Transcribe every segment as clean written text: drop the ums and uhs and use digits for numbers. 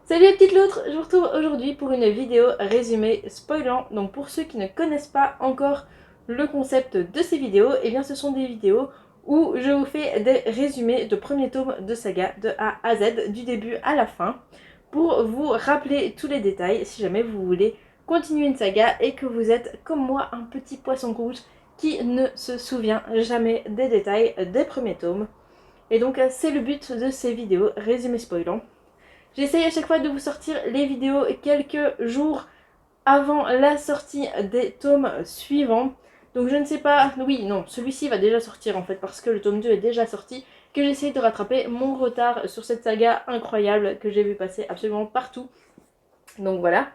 Salut les petites loutres, je vous retrouve aujourd'hui pour une vidéo résumé spoilant. Donc pour ceux qui ne connaissent pas encore le concept de ces vidéos, et bien ce sont des vidéos où je vous fais des résumés de premier tome de saga de A à Z, du début à la fin, pour vous rappeler tous les détails si jamais vous voulez continuer une saga et que vous êtes comme moi un petit poisson rouge qui ne se souvient jamais des détails des premiers tomes. Et donc c'est le but de ces vidéos résumés spoilants. J'essaye à chaque fois de vous sortir les vidéos quelques jours avant la sortie des tomes suivants. Donc je ne sais pas, oui, non, celui-ci va déjà sortir en fait parce que le tome 2 est déjà sorti, que j'essaye de rattraper mon retard sur cette saga incroyable que j'ai vu passer absolument partout. Donc voilà.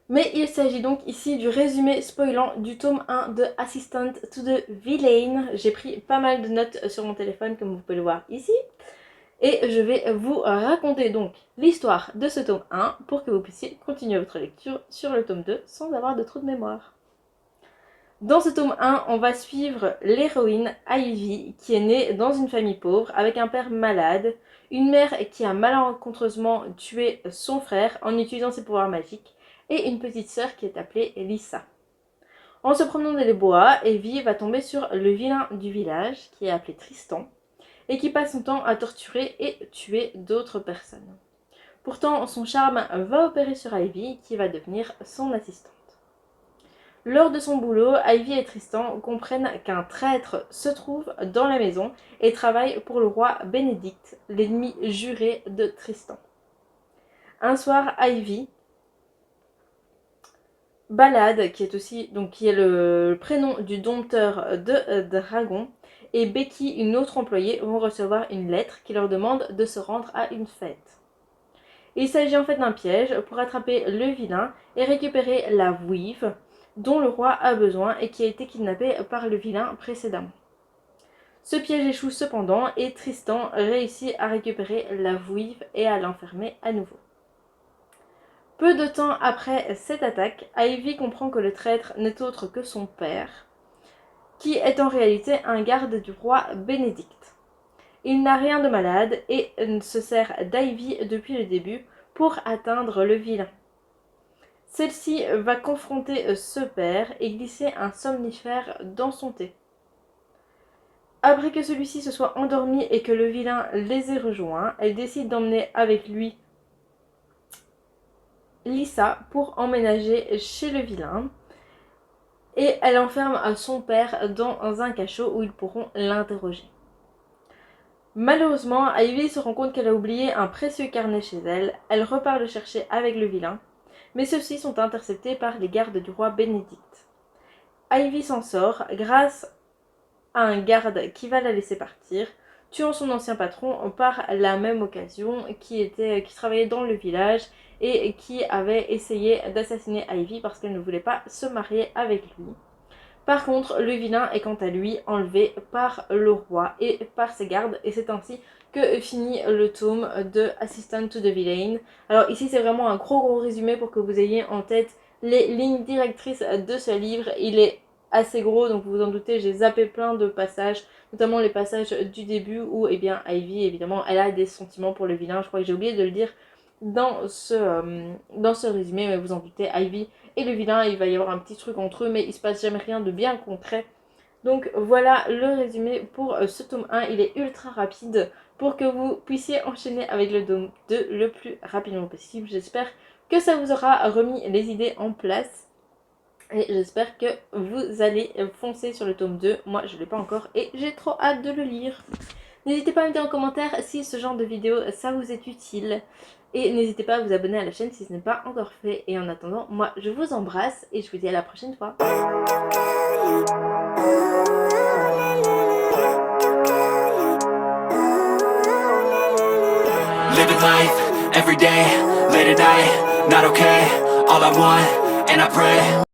Mais il s'agit donc ici du résumé spoilant du tome 1 de Assistant to the Villain. J'ai pris pas mal de notes sur mon téléphone comme vous pouvez le voir ici. Et je vais vous raconter donc l'histoire de ce tome 1 pour que vous puissiez continuer votre lecture sur le tome 2 sans avoir de trou de mémoire. Dans ce tome 1, on va suivre l'héroïne Ivy qui est née dans une famille pauvre avec un père malade, une mère qui a malencontreusement tué son frère en utilisant ses pouvoirs magiques et une petite sœur qui est appelée Lisa. En se promenant dans les bois, Ivy va tomber sur le vilain du village qui est appelé Tristan et qui passe son temps à torturer et tuer d'autres personnes. Pourtant, son charme va opérer sur Ivy, qui va devenir son assistante. Lors de son boulot, Ivy et Tristan comprennent qu'un traître se trouve dans la maison et travaille pour le roi Bénédicte, l'ennemi juré de Tristan. Un soir, Ivy, Balade, qui est le prénom du dompteur de dragons, et Becky, une autre employée, vont recevoir une lettre qui leur demande de se rendre à une fête. Il s'agit en fait d'un piège pour attraper le vilain et récupérer la Weave dont le roi a besoin et qui a été kidnappée par le vilain précédemment. Ce piège échoue cependant et Tristan réussit à récupérer la Weave et à l'enfermer à nouveau. Peu de temps après cette attaque, Ivy comprend que le traître n'est autre que son père, qui est en réalité un garde du roi Bénédicte. Il n'a rien de malade et se sert d'Ivy depuis le début pour atteindre le vilain. Celle-ci va confronter ce père et glisser un somnifère dans son thé. Après que celui-ci se soit endormi et que le vilain les ait rejoints, elle décide d'emmener avec lui Lisa pour emménager chez le vilain. Et elle enferme son père dans un cachot où ils pourront l'interroger. Malheureusement, Ivy se rend compte qu'elle a oublié un précieux carnet chez elle. Elle repart le chercher avec le vilain, mais ceux-ci sont interceptés par les gardes du roi Bénédicte. Ivy s'en sort grâce à un garde qui va la laisser partir, tuant son ancien patron par la même occasion, qui travaillait dans le village et qui avait essayé d'assassiner Ivy parce qu'elle ne voulait pas se marier avec lui. Par contre, le vilain est quant à lui enlevé par le roi et par ses gardes, et c'est ainsi que finit le tome de Assistant to the Villain. Alors ici c'est vraiment un gros résumé pour que vous ayez en tête les lignes directrices de ce livre. Il est assez gros, donc vous vous en doutez, j'ai zappé plein de passages, notamment les passages du début où Ivy, évidemment, elle a des sentiments pour le vilain. Je crois que j'ai oublié de le dire dans ce résumé, mais vous en doutez, Ivy et le vilain, il va y avoir un petit truc entre eux, mais il se passe jamais rien de bien concret. Donc voilà le résumé pour ce tome 1, il est ultra rapide pour que vous puissiez enchaîner avec le tome 2 le plus rapidement possible. J'espère que ça vous aura remis les idées en place. Et j'espère que vous allez foncer sur le tome 2. Moi, je ne l'ai pas encore et j'ai trop hâte de le lire. N'hésitez pas à me dire en commentaire si ce genre de vidéo, ça vous est utile. Et n'hésitez pas à vous abonner à la chaîne si ce n'est pas encore fait. Et en attendant, moi, je vous embrasse et je vous dis à la prochaine fois. Living life, every day, late at night, not okay. All I want, and I pray